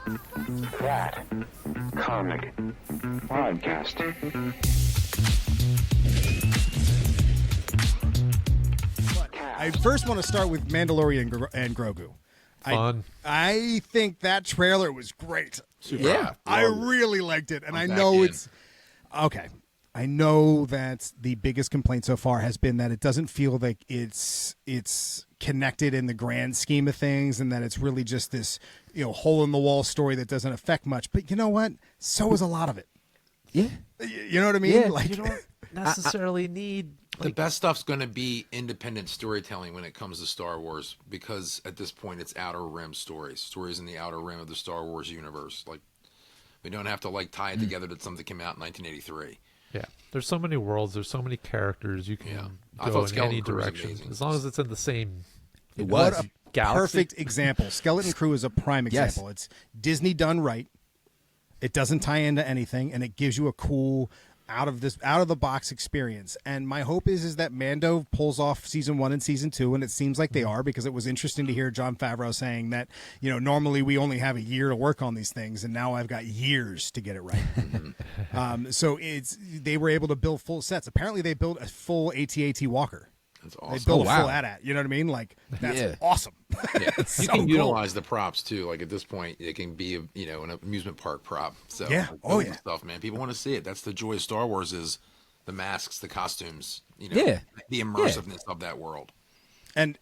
That comic podcast. I first want to start with Mandalorian and Grogu. Fun. I think that trailer was great. Yeah. I really liked it, and I know it's okay. I know that the biggest complaint so far has been that it doesn't feel like it's connected in the grand scheme of things, and that it's really just this hole in the wall story that doesn't affect much. But you know what? So is a lot of it. Yeah. You know what I mean? Yeah. You don't necessarily need The best stuff's going to be independent storytelling when it comes to Star Wars, because at this point it's outer rim stories in the outer rim of the Star Wars universe. Like, we don't have to tie it together to something that came out in 1983. Yeah, there's so many worlds. There's so many characters. You can I go thought in any Skeleton Crew was direction amazing. as long as it's in the same. It was. What a Galaxy. perfect example. Skeleton Crew is a prime Yes. example. It's Disney done right. It doesn't tie into anything, and it gives you a cool out of the box experience. And my hope is that Mando pulls off season 1 and season 2, and it seems like they are, because it was interesting to hear Jon Favreau saying that normally we only have a year to work on these things, and now I've got years to get it right. So they were able to build full sets. Apparently, they built a full AT-AT Walker. That's They awesome. built a full AT-AT. You know what I mean? That's awesome. Yeah. You so can cool. utilize the props too. Like, at this point, it can be an amusement park prop. So Yeah. those stuff, man. People want to see it. That's the joy of Star Wars, is the masks, the costumes. Yeah. The immersiveness of that world. And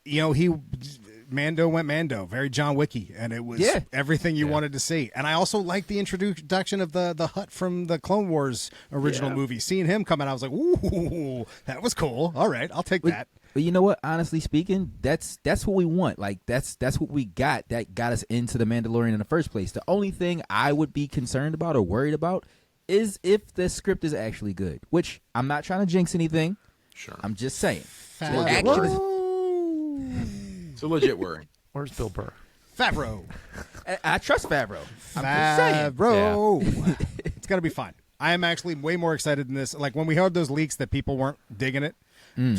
Mando went Mando, very John Wicky, and it was everything you wanted to see. And I also liked the introduction of the Hutt from the Clone Wars original movie. Seeing him come out, I was like, "Ooh, that was cool. All right, I'll take that." But you know what? Honestly speaking, that's what we want. That's what we got that got us into the Mandalorian in the first place. The only thing I would be concerned about or worried about is if the script is actually good. Which I'm not trying to jinx anything. Sure. I'm just saying. It's a legit worry. Where's Bill Burr? Favreau. I trust Favreau. I'm just saying. Favreau. It's gonna be fine. I am actually way more excited than this. Like when we heard those leaks that people weren't digging it.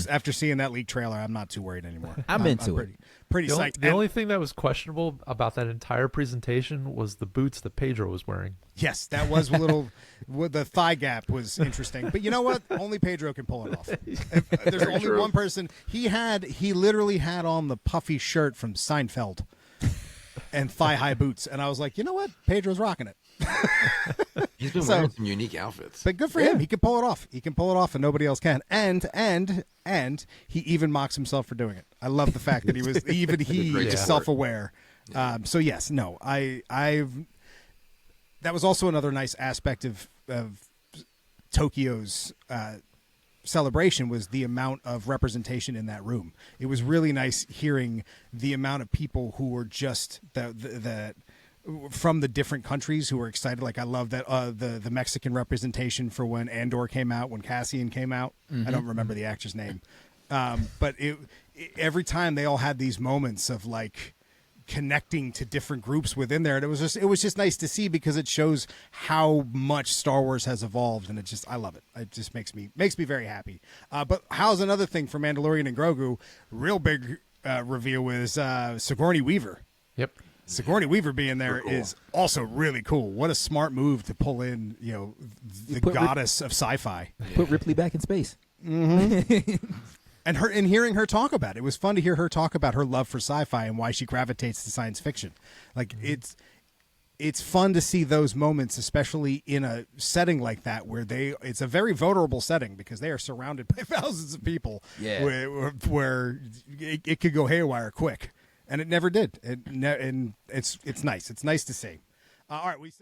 After seeing that leak trailer, I'm not too worried anymore. I'm into it. Pretty psyched. The only thing that was questionable about that entire presentation was the boots that Pedro was wearing. Yes, that was a little. The thigh gap was interesting, but you know what? Only Pedro can pull it off. If there's only one person. He literally had on the puffy shirt from Seinfeld and thigh high boots, and I was like, you know what? Pedro's rocking it. He's been wearing some unique outfits. But good for him. He can pull it off. He can pull it off, and nobody else can. And he even mocks himself for doing it. I love the fact that he is self-aware. So yes, no, I've. That was also another nice aspect of Tokyo's celebration, was the amount of representation in that room. It was really nice hearing the amount of people who were just the from the different countries who were excited. Like, I love that the Mexican representation for when Andor came out, when Cassian came out. I don't remember the actor's name, but every time they all had these moments of connecting to different groups within there, and it was just nice to see, because it shows how much Star Wars has evolved, and I love it. It just makes me very happy. But how's another thing for Mandalorian and Grogu? Real big reveal was Sigourney Weaver. Yep. Sigourney Weaver being there is also really cool. What a smart move to pull in, the goddess of sci-fi. Put Ripley back in space. Mm-hmm. And hearing her talk about it was fun to hear her talk about her love for sci-fi and why she gravitates to science fiction. It's fun to see those moments, especially in a setting like that, where it's a very vulnerable setting, because they are surrounded by thousands of people. Yeah. Where it could go haywire quick. And it never did. And it's nice. It's nice to see. All right, we.